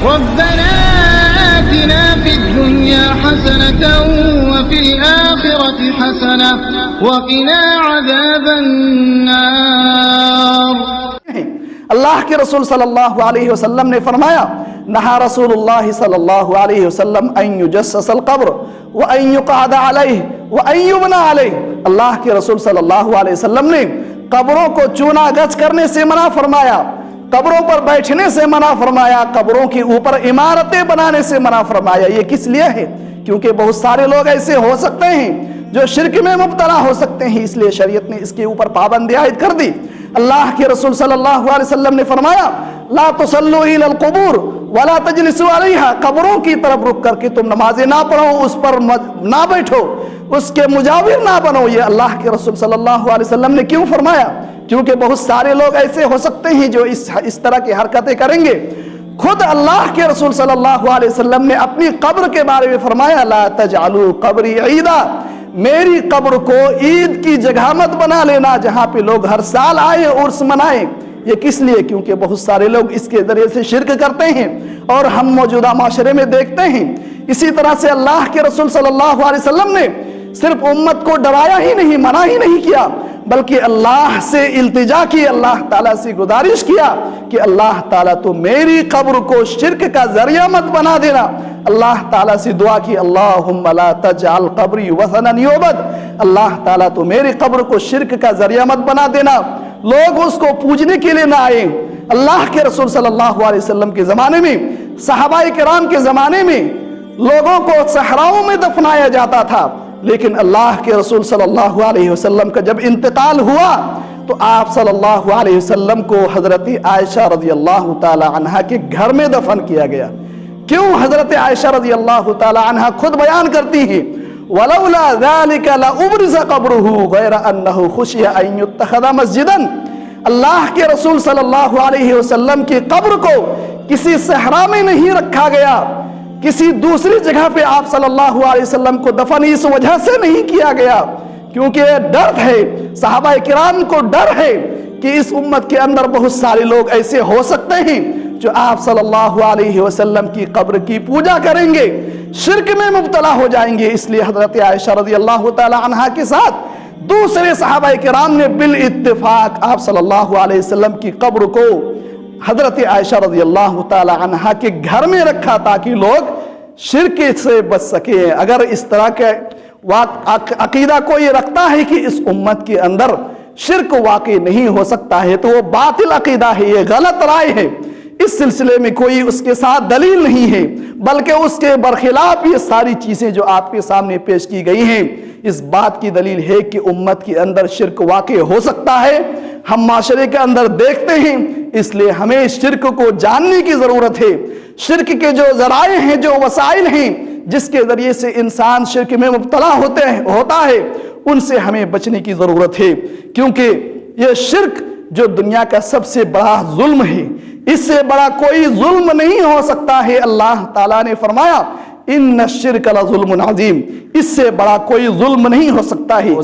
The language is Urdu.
ربنا آتنا في الدنيا حسنة وفي الآخرة حسنة وقنا عذاب النار. اللہ کے رسول صلی اللہ علیہ وسلم نے فرمایا نہا رسول اللہ صلی اللہ علیہ وسلم ان یجسس القبر وان یقعد علیہ وان یبنى علیہ. اللہ کے رسول صلی اللہ علیہ وسلم نے قبروں کو چونا گچ کرنے سے منع فرمایا، قبروں پر بیٹھنے سے منع فرمایا، قبروں کے اوپر عمارتیں بنانے سے منع فرمایا. یہ کس لیے ہے؟ کیونکہ بہت سارے لوگ ایسے ہو سکتے ہیں جو شرک میں مبتلا ہو سکتے ہیں، اس لیے شریعت نے اس کے اوپر پابندی عائد کر دی. اللہ کے رسول صلی اللہ علیہ وسلم نے فرمایا لا تصلوا الى القبور ولا تجلسوا علیہا. قبروں کی طرف رک کر کے تم نمازیں نہ پڑھو، اس پر نہ بیٹھو، اس کے مجاور نہ بنو. یہ اللہ کے رسول صلی اللہ علیہ وسلم نے کیوں فرمایا؟ کیونکہ بہت سارے لوگ ایسے ہو سکتے ہیں جو اس طرح کی حرکتیں کریں گے. خود اللہ کے رسول صلی اللہ علیہ وسلم نے اپنی قبر کے بارے میں فرمایا لا تجعلوا قبری عیدا. میری قبر کو عید کی جگہ مت بنا لینا جہاں پہ لوگ ہر سال آئے عرس منائیں. یہ کس لیے؟ کیونکہ بہت سارے لوگ اس کے ذریعے سے شرک کرتے ہیں اور ہم موجودہ معاشرے میں دیکھتے ہیں. اسی طرح سے اللہ کے رسول صلی اللہ علیہ وسلم نے صرف امت کو ڈرایا ہی نہیں، منع ہی نہیں کیا، بلکہ اللہ سے التجا کی، اللہ تعالیٰ سے گزارش کیا کہ اللہ تعالیٰ تو میری قبر کو شرک کا ذریعہ مت بنا دینا. اللہ تعالیٰ سے دعا کی اللہم لا تجعل قبری وثنا یعبد. اللہ تعالیٰ تو میری قبر کو شرک کا ذریعہ مت بنا دینا، لوگ اس کو پوجنے کے لیے نہ آئیں. اللہ کے رسول صلی اللہ علیہ وسلم کے زمانے میں، صحابہ کرام کے زمانے میں لوگوں کو صحراؤں میں دفنایا جاتا تھا، لیکن اللہ کے رسول صلی اللہ علیہ وسلم کا جب انتقال ہوا تو آپ صلی اللہ علیہ وسلم کو حضرت عائشہ رضی اللہ تعالی عنہ کے گھر میں دفن کیا گیا. کیوں؟ حضرت عائشہ رضی اللہ تعالی عنہ خود بیان کرتی ہیں وَلَوْلَا ذَلِكَ لَأُبْرِزَ قَبْرُهُ غَيْرَ أَنَّهُ خُشِيَ أَن يُتَّخَذَ مَسْجِدًا. اللہ کے رسول صلی اللہ علیہ وسلم کی قبر کو کسی صحرا میں نہیں رکھا گیا، کسی دوسری جگہ پہ آپ صلی اللہ علیہ وسلم کو دفن اس وجہ سے نہیں کیا گیا کیونکہ ڈر ہے، صحابہ کرام کو ڈر ہے کہ اس امت کے اندر بہت سارے لوگ ایسے ہو سکتے ہیں جو آپ صلی اللہ علیہ وسلم کی قبر کی پوجا کریں گے، شرک میں مبتلا ہو جائیں گے. اس لیے حضرت عائشہ رضی اللہ تعالی عنہ کے ساتھ دوسرے صحابہ کرام نے بالاتفاق آپ صلی اللہ علیہ وسلم کی قبر کو حضرت عائشہ رضی اللہ تعالی عنہ کے گھر میں رکھا تاکہ لوگ شرک سے بچ سکیں. اگر اس طرح کے عقیدہ کو یہ رکھتا ہے کہ اس امت کے اندر شرک واقع نہیں ہو سکتا ہے تو وہ باطل عقیدہ ہے، یہ غلط رائے ہے. اس سلسلے میں کوئی اس کے ساتھ دلیل نہیں ہے، بلکہ اس کے برخلاف یہ ساری چیزیں جو آپ کے سامنے پیش کی گئی ہیں اس بات کی دلیل ہے کہ امت کے اندر شرک واقع ہو سکتا ہے. ہم معاشرے کے اندر دیکھتے ہیں، اس لیے ہمیں شرک کو جاننے کی ضرورت ہے. شرک کے جو ذرائع ہیں، جو وسائل ہیں جس کے ذریعے سے انسان شرک میں مبتلا ہوتا ہے، ان سے ہمیں بچنے کی ضرورت ہے. کیونکہ یہ شرک جو دنیا کا سب سے بڑا ظلم ہے، اس سے بڑا کوئی ظلم نہیں ہو سکتا ہے. اللہ تعالیٰ نے فرمایا ان الشرک لظلم عظیم، اس سے بڑا کوئی ظلم نہیں ہو سکتا ہے.